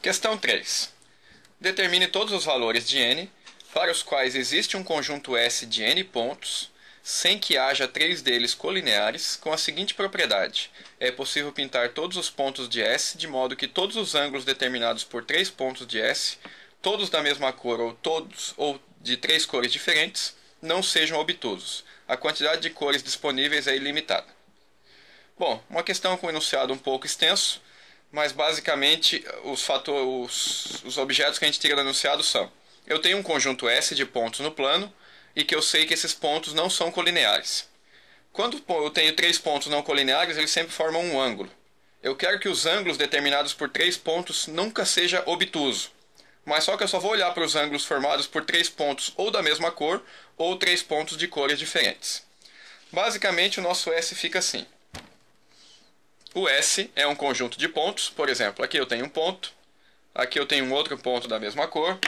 Questão 3. Determine todos os valores de n para os quais existe um conjunto S de n pontos, sem que haja 3 deles colineares, com a seguinte propriedade: é possível pintar todos os pontos de S de modo que todos os ângulos determinados por 3 pontos de S, todos da mesma cor ou de 3 cores diferentes, não sejam obtusos. A quantidade de cores disponíveis é ilimitada. Bom, uma questão com enunciado um pouco extenso, mas basicamente os objetos que a gente tira do enunciado são: eu tenho um conjunto S de pontos no plano e que eu sei que esses pontos não são colineares. Quando eu tenho 3 pontos não colineares, eles sempre formam um ângulo. Eu quero que os ângulos determinados por 3 pontos nunca seja obtuso. Mas só que eu só vou olhar para os ângulos formados por 3 pontos ou da mesma cor ou 3 pontos de cores diferentes. Basicamente o nosso S fica assim. O S é um conjunto de pontos, por exemplo, aqui eu tenho um ponto, aqui eu tenho um outro ponto da mesma cor,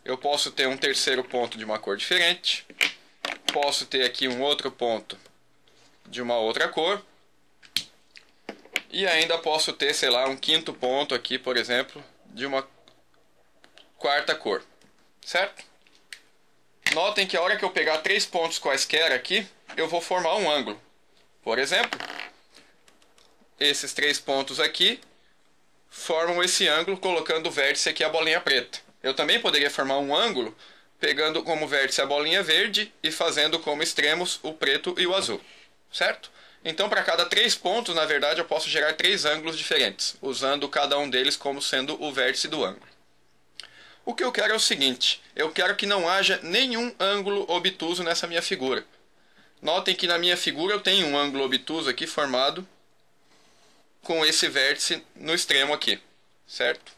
eu posso ter um terceiro ponto de uma cor diferente, posso ter aqui um outro ponto de uma outra cor, e ainda posso ter, sei lá, um quinto ponto aqui, por exemplo, de uma quarta cor, certo? Notem que a hora que eu pegar 3 pontos quaisquer aqui, eu vou formar um ângulo. Por exemplo, esses 3 pontos aqui formam esse ângulo colocando o vértice aqui a bolinha preta. Eu também poderia formar um ângulo pegando como vértice a bolinha verde e fazendo como extremos o preto e o azul, certo? Então, para cada 3 pontos, na verdade, eu posso gerar 3 ângulos diferentes, usando cada um deles como sendo o vértice do ângulo. O que eu quero é o seguinte: eu quero que não haja nenhum ângulo obtuso nessa minha figura. Notem que na minha figura eu tenho um ângulo obtuso aqui formado com esse vértice no extremo aqui, certo?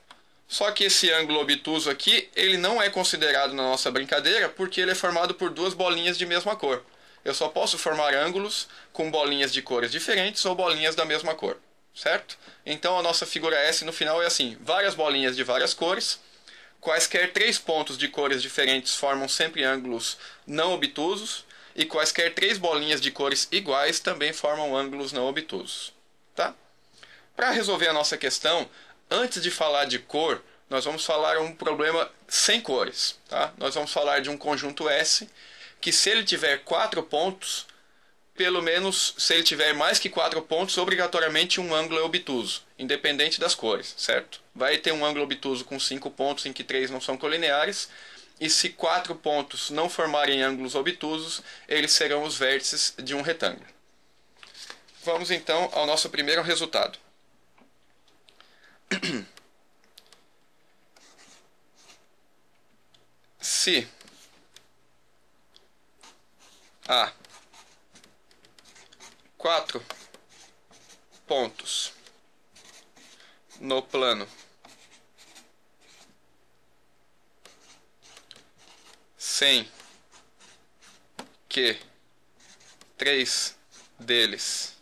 Só que esse ângulo obtuso aqui, ele não é considerado na nossa brincadeira porque ele é formado por 2 bolinhas de mesma cor. Eu só posso formar ângulos com bolinhas de cores diferentes ou bolinhas da mesma cor, certo? Então a nossa figura S no final é assim: várias bolinhas de várias cores, quaisquer 3 pontos de cores diferentes formam sempre ângulos não obtusos, e quaisquer 3 bolinhas de cores iguais também formam ângulos não obtusos, tá? Para resolver a nossa questão, antes de falar de cor, nós vamos falar um problema sem cores, tá? Nós vamos falar de um conjunto S que, se ele tiver 4 pontos, pelo menos se ele tiver mais que 4 pontos, obrigatoriamente um ângulo é obtuso, independente das cores, certo? Vai ter um ângulo obtuso com 5 pontos em que 3 não são colineares, e se 4 pontos não formarem ângulos obtusos, eles serão os vértices de um retângulo. Vamos então ao nosso primeiro resultado. Se há 4 pontos no plano sem que 3 deles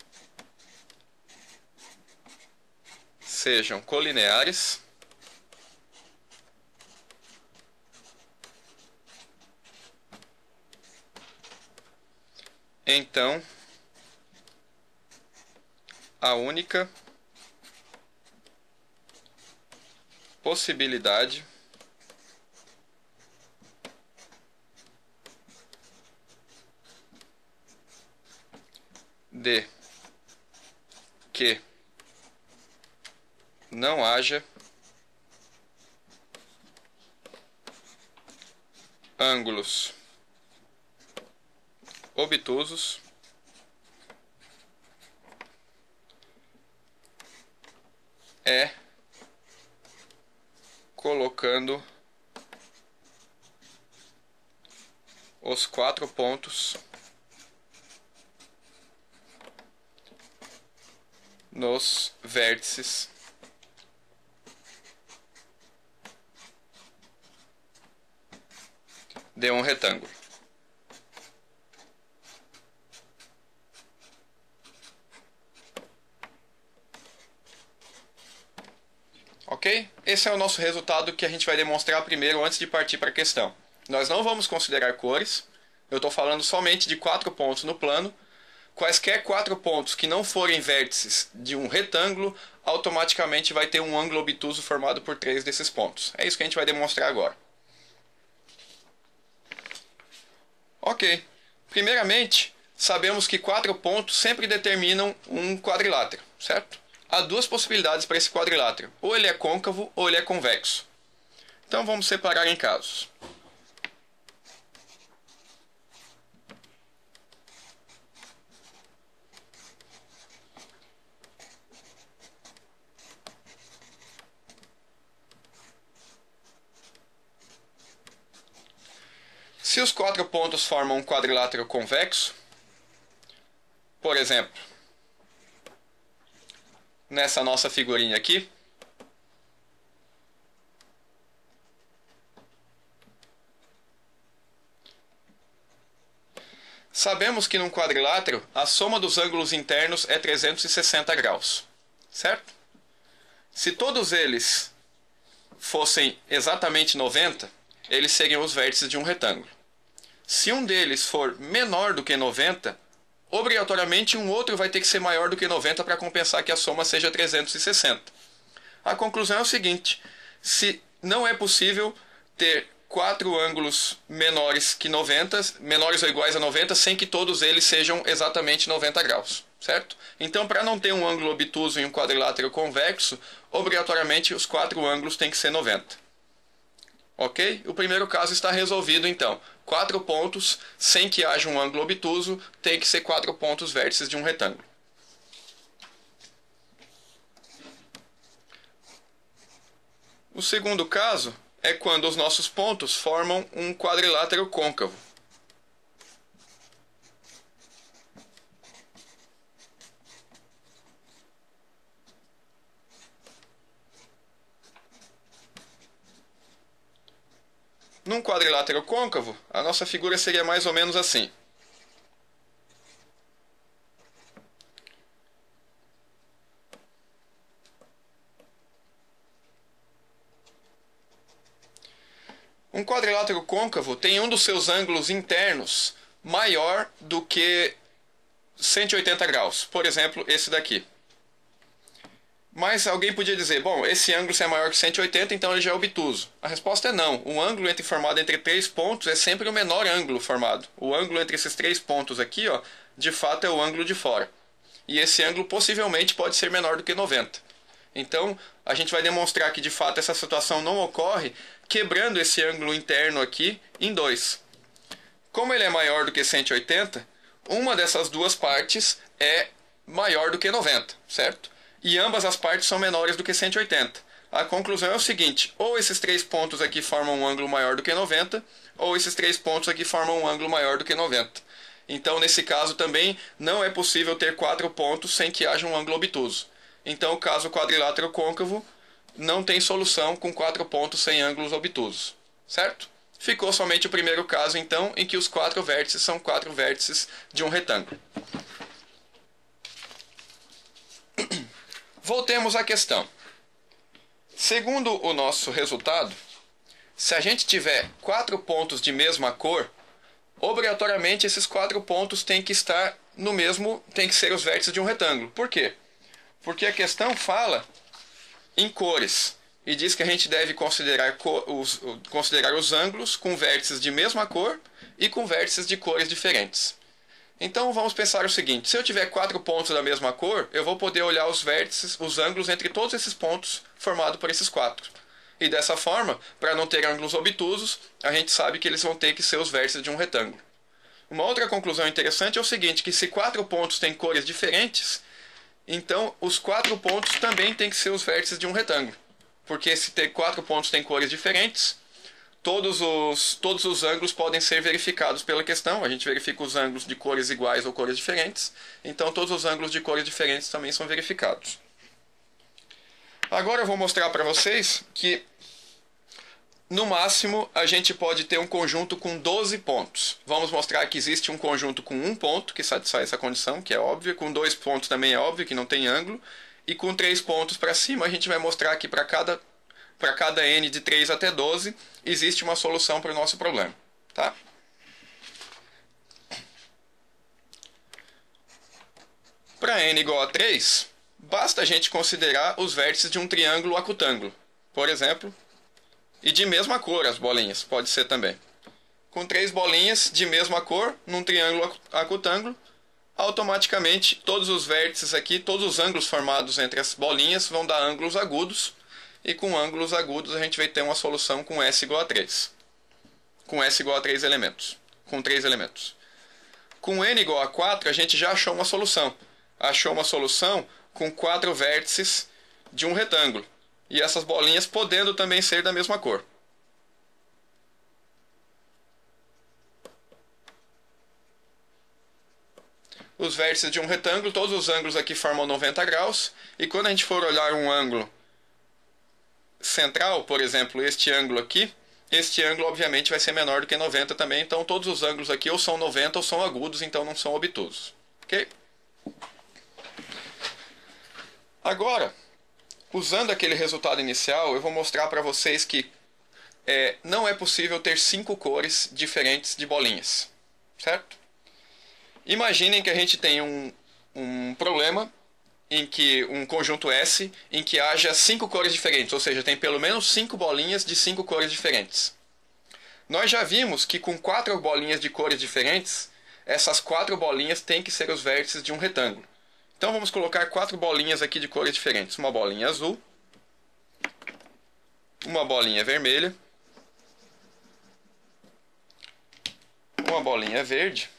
sejam colineares, então a única possibilidade de que não haja ângulos obtusos é colocando os 4 pontos nos vértices de um retângulo. Ok? Esse é o nosso resultado que a gente vai demonstrar primeiro antes de partir para a questão. Nós não vamos considerar cores. Eu estou falando somente de 4 pontos no plano quaisquer 4 pontos que não forem vértices de um retângulo, automaticamente vai ter um ângulo obtuso formado por 3 desses pontos. É isso que a gente vai demonstrar agora. Ok. Primeiramente, sabemos que 4 pontos sempre determinam um quadrilátero, certo? Há duas possibilidades para esse quadrilátero. Ou ele é côncavo ou ele é convexo. Então vamos separar em casos. Se os 4 pontos formam um quadrilátero convexo, por exemplo, nessa nossa figurinha aqui, sabemos que num quadrilátero a soma dos ângulos internos é 360 graus, certo? Se todos eles fossem exatamente 90, eles seriam os vértices de um retângulo. Se um deles for menor do que 90, obrigatoriamente um outro vai ter que ser maior do que 90 para compensar que a soma seja 360. A conclusão é o seguinte: se não é possível ter 4 ângulos menores que 90, menores ou iguais a 90, sem que todos eles sejam exatamente 90 graus, certo? Então, para não ter um ângulo obtuso em um quadrilátero convexo, obrigatoriamente os 4 ângulos têm que ser 90. Ok? O primeiro caso está resolvido, então. 4 pontos, sem que haja um ângulo obtuso, tem que ser 4 pontos vértices de um retângulo. O segundo caso é quando os nossos pontos formam um quadrilátero côncavo. Num quadrilátero côncavo, a nossa figura seria mais ou menos assim. Um quadrilátero côncavo tem um dos seus ângulos internos maior do que 180 graus. Por exemplo, esse daqui. Mas alguém podia dizer, bom, esse ângulo se é maior que 180, então ele já é obtuso. A resposta é não. O ângulo formado entre 3 pontos é sempre o menor ângulo formado. O ângulo entre esses 3 pontos aqui, ó, de fato é o ângulo de fora. E esse ângulo possivelmente pode ser menor do que 90. Então, a gente vai demonstrar que de fato essa situação não ocorre quebrando esse ângulo interno aqui em 2. Como ele é maior do que 180, uma dessas duas partes é maior do que 90, certo? E ambas as partes são menores do que 180. A conclusão é o seguinte: ou esses 3 pontos aqui formam um ângulo maior do que 90, ou esses 3 pontos aqui formam um ângulo maior do que 90. Então, nesse caso também, não é possível ter 4 pontos sem que haja um ângulo obtuso. Então, o caso quadrilátero côncavo não tem solução com 4 pontos sem ângulos obtusos, certo? Ficou somente o primeiro caso, então, em que os 4 vértices são 4 vértices de um retângulo. Voltemos à questão. Segundo o nosso resultado, se a gente tiver 4 pontos de mesma cor, obrigatoriamente esses 4 pontos têm que estar no mesmo, têm que ser os vértices de um retângulo. Por quê? Porque a questão fala em cores e diz que a gente deve considerar os ângulos com vértices de mesma cor e com vértices de cores diferentes. Então vamos pensar o seguinte: se eu tiver 4 pontos da mesma cor, eu vou poder olhar os vértices, os ângulos entre todos esses pontos formados por esses 4. E dessa forma, para não ter ângulos obtusos, a gente sabe que eles vão ter que ser os vértices de um retângulo. Uma outra conclusão interessante é o seguinte, que se 4 pontos têm cores diferentes, então os 4 pontos também têm que ser os vértices de um retângulo. Porque se ter 4 pontos têm cores diferentes, todos os ângulos podem ser verificados pela questão. A gente verifica os ângulos de cores iguais ou cores diferentes. Então todos os ângulos de cores diferentes também são verificados. Agora eu vou mostrar para vocês que no máximo a gente pode ter um conjunto com 12 pontos. Vamos mostrar que existe um conjunto com 1 ponto, que satisfaz essa condição, que é óbvia. Com 2 pontos também é óbvio, que não tem ângulo. E com 3 pontos para cima, a gente vai mostrar que para cada n de 3 até 12, existe uma solução para o nosso problema. Tá? Para n igual a 3, basta a gente considerar os vértices de um triângulo acutângulo, por exemplo, e de mesma cor as bolinhas, pode ser também. Com 3 bolinhas de mesma cor, num triângulo acutângulo, automaticamente todos os vértices aqui, todos os ângulos formados entre as bolinhas vão dar ângulos agudos, e com ângulos agudos a gente vai ter uma solução com S igual a 3. Com S igual a 3 elementos. Com 3 elementos. Com N igual a 4, a gente já achou uma solução. Achou uma solução com 4 vértices de um retângulo. E essas bolinhas podendo também ser da mesma cor. Os vértices de um retângulo, todos os ângulos aqui formam 90 graus. E quando a gente for olhar um ângulo central, por exemplo, este ângulo aqui, este ângulo obviamente vai ser menor do que 90 também, então todos os ângulos aqui ou são 90 ou são agudos, então não são obtusos. Ok? Agora, usando aquele resultado inicial, eu vou mostrar para vocês que não é possível ter 5 cores diferentes de bolinhas. Certo? Imaginem que a gente tem um problema em que um conjunto S em que haja 5 cores diferentes, ou seja, tem pelo menos 5 bolinhas de 5 cores diferentes. Nós já vimos que com 4 bolinhas de cores diferentes, essas 4 bolinhas têm que ser os vértices de um retângulo. Então vamos colocar 4 bolinhas aqui de cores diferentes. Uma bolinha azul, uma bolinha vermelha, uma bolinha verde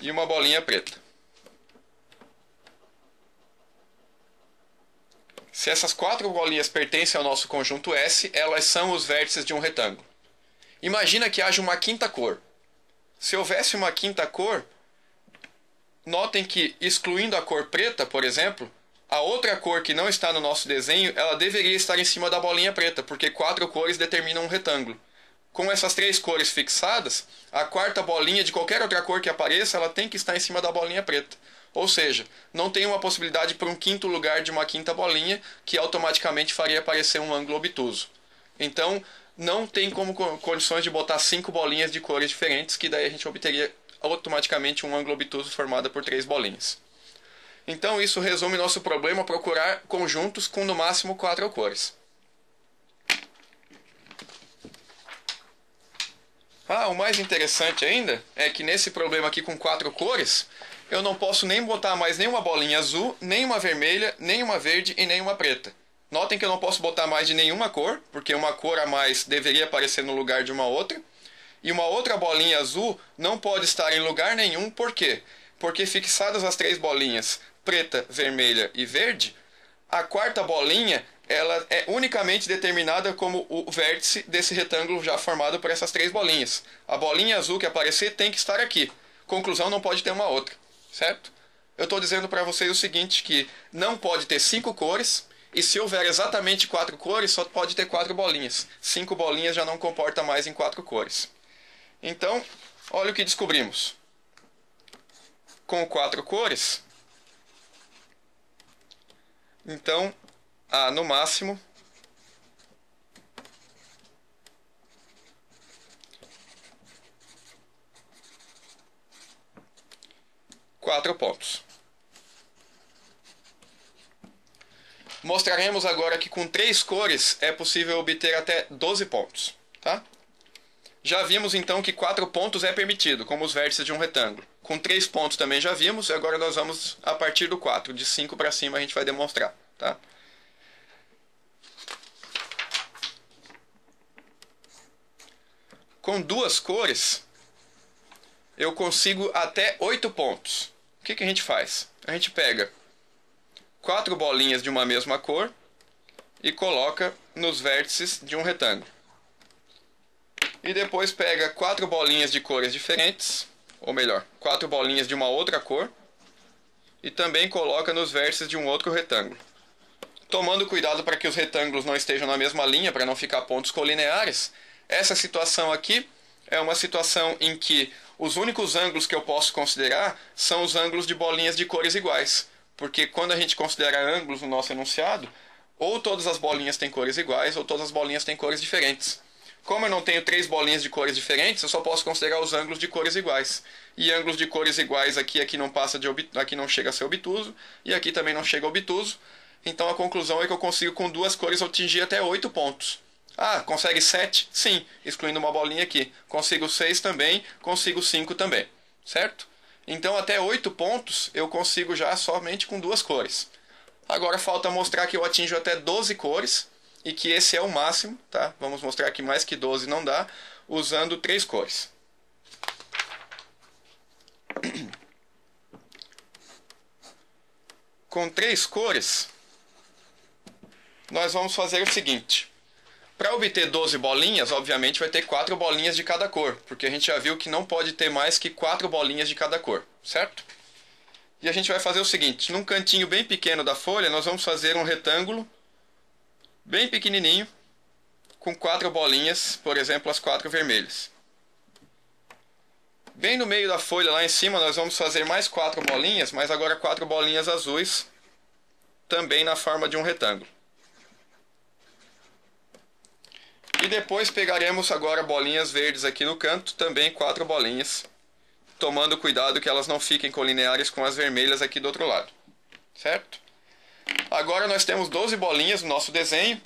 e uma bolinha preta. Se essas 4 bolinhas pertencem ao nosso conjunto S, elas são os vértices de um retângulo. Imagina que haja uma quinta cor. Se houvesse uma quinta cor, notem que, excluindo a cor preta, por exemplo, a outra cor que não está no nosso desenho, ela deveria estar em cima da bolinha preta, porque 4 cores determinam um retângulo. Com essas 3 cores fixadas, a quarta bolinha de qualquer outra cor que apareça, ela tem que estar em cima da bolinha preta. Ou seja, não tem uma possibilidade para um quinto lugar de uma quinta bolinha, que automaticamente faria aparecer um ângulo obtuso. Então, não tem como condições de botar 5 bolinhas de cores diferentes, que daí a gente obteria automaticamente um ângulo obtuso formado por 3 bolinhas. Então, isso resume nosso problema: procurar conjuntos com no máximo 4 cores. O mais interessante ainda é que nesse problema aqui com 4 cores, eu não posso nem botar mais nenhuma bolinha azul, nem uma vermelha, nem uma verde e nem uma preta. Notem que eu não posso botar mais de nenhuma cor, porque uma cor a mais deveria aparecer no lugar de uma outra. E uma outra bolinha azul não pode estar em lugar nenhum, por quê? Porque fixadas as 3 bolinhas, preta, vermelha e verde, a quarta bolinha ela é unicamente determinada como o vértice desse retângulo já formado por essas 3 bolinhas. A bolinha azul que aparecer tem que estar aqui. Conclusão, não pode ter uma outra. Certo? Eu estou dizendo para vocês o seguinte, que não pode ter 5 cores, e se houver exatamente 4 cores, só pode ter 4 bolinhas. 5 bolinhas já não comporta mais em 4 cores. Então, olha o que descobrimos. Com 4 cores, então, há no máximo 4 pontos. Mostraremos agora que com 3 cores é possível obter até 12 pontos. Tá? Já vimos então que 4 pontos é permitido, como os vértices de um retângulo. Com 3 pontos também já vimos, e agora nós vamos a partir do 4. De 5 para cima a gente vai demonstrar. Tá? Com 2 cores, eu consigo até 8 pontos. O que a gente faz? A gente pega 4 bolinhas de uma mesma cor e coloca nos vértices de um retângulo. E depois pega 4 bolinhas de cores diferentes, ou melhor, 4 bolinhas de uma outra cor, e também coloca nos vértices de um outro retângulo. Tomando cuidado para que os retângulos não estejam na mesma linha, para não ficar pontos colineares, essa situação aqui é uma situação em que os únicos ângulos que eu posso considerar são os ângulos de bolinhas de cores iguais. Porque quando a gente considera ângulos no nosso enunciado, ou todas as bolinhas têm cores iguais, ou todas as bolinhas têm cores diferentes. Como eu não tenho 3 bolinhas de cores diferentes, eu só posso considerar os ângulos de cores iguais. E ângulos de cores iguais aqui não passa de aqui não chega a ser obtuso, e aqui também não chega a obtuso. Então a conclusão é que eu consigo com 2 cores atingir até 8 pontos. Ah, consegue 7? Sim, excluindo uma bolinha aqui. Consigo 6 também, consigo 5 também, certo? Então até 8 pontos eu consigo já somente com 2 cores. Agora falta mostrar que eu atinjo até 12 cores e que esse é o máximo, tá? Vamos mostrar que mais que 12 não dá, usando 3 cores. Com 3 cores, nós vamos fazer o seguinte. Para obter 12 bolinhas, obviamente vai ter 4 bolinhas de cada cor, porque a gente já viu que não pode ter mais que 4 bolinhas de cada cor, certo? E a gente vai fazer o seguinte, num cantinho bem pequeno da folha, nós vamos fazer um retângulo bem pequenininho, com 4 bolinhas, por exemplo, as 4 vermelhas. Bem no meio da folha, lá em cima, nós vamos fazer mais 4 bolinhas, mas agora 4 bolinhas azuis, também na forma de um retângulo. E depois pegaremos agora bolinhas verdes aqui no canto, também 4 bolinhas, tomando cuidado que elas não fiquem colineares com as vermelhas aqui do outro lado, certo? Agora nós temos 12 bolinhas no nosso desenho,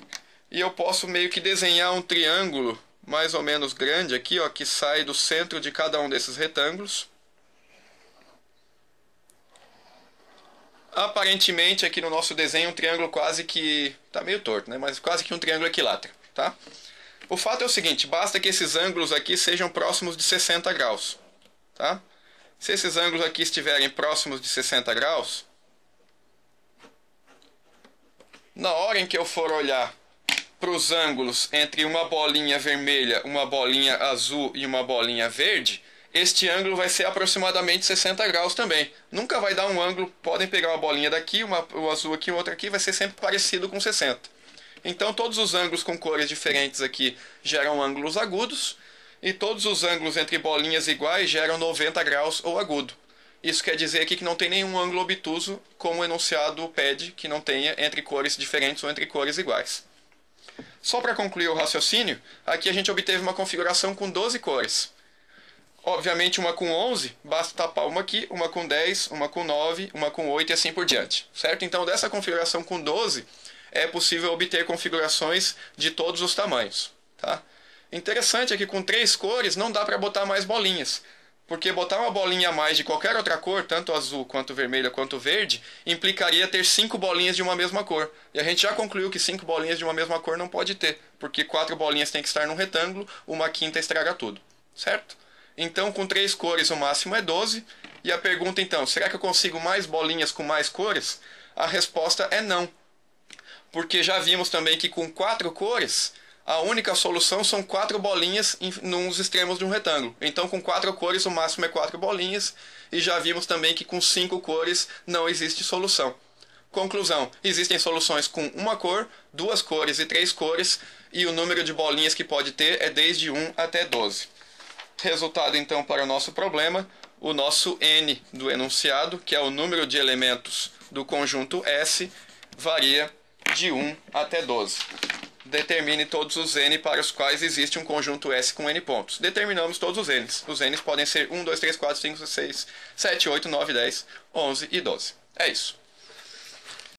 e eu posso meio que desenhar um triângulo mais ou menos grande aqui, ó, que sai do centro de cada um desses retângulos. Aparentemente aqui no nosso desenho um triângulo quase que... tá meio torto, né? Mas quase que um triângulo equilátero, tá? O fato é o seguinte, basta que esses ângulos aqui sejam próximos de 60 graus, tá? Se esses ângulos aqui estiverem próximos de 60 graus, na hora em que eu for olhar para os ângulos entre uma bolinha vermelha, uma bolinha azul e uma bolinha verde, este ângulo vai ser aproximadamente 60 graus também. Nunca vai dar um ângulo, podem pegar uma bolinha daqui, o azul aqui, outra aqui, vai ser sempre parecido com 60. Então todos os ângulos com cores diferentes aqui geram ângulos agudos, e todos os ângulos entre bolinhas iguais geram 90 graus ou agudo. Isso quer dizer aqui que não tem nenhum ângulo obtuso, como o enunciado pede que não tenha entre cores diferentes ou entre cores iguais. Só para concluir o raciocínio, aqui a gente obteve uma configuração com 12 cores. Obviamente uma com 11, basta tapar uma aqui, uma com 10, uma com 9, uma com 8 e assim por diante, certo? Então dessa configuração com 12, é possível obter configurações de todos os tamanhos, tá? Interessante é que com 3 cores não dá para botar mais bolinhas, porque botar uma bolinha a mais de qualquer outra cor, tanto azul, quanto vermelha, quanto verde, implicaria ter 5 bolinhas de uma mesma cor. E a gente já concluiu que 5 bolinhas de uma mesma cor não pode ter, porque 4 bolinhas tem que estar num retângulo, uma quinta estraga tudo, certo? Então com 3 cores o máximo é 12, e a pergunta então, será que eu consigo mais bolinhas com mais cores? A resposta é não, porque já vimos também que com 4 cores... a única solução são 4 bolinhas nos extremos de um retângulo. Então com 4 cores o máximo é 4 bolinhas. E já vimos também que com 5 cores não existe solução. Conclusão, existem soluções com uma cor, 2 cores e 3 cores. E o número de bolinhas que pode ter é desde 1 até 12. Resultado então para o nosso problema, o nosso n do enunciado, que é o número de elementos do conjunto S, varia de 1 até 12. Determine todos os n para os quais existe um conjunto S com n pontos. Determinamos todos os n's. Os n's podem ser 1, 2, 3, 4, 5, 6, 7, 8, 9, 10, 11 e 12. É isso.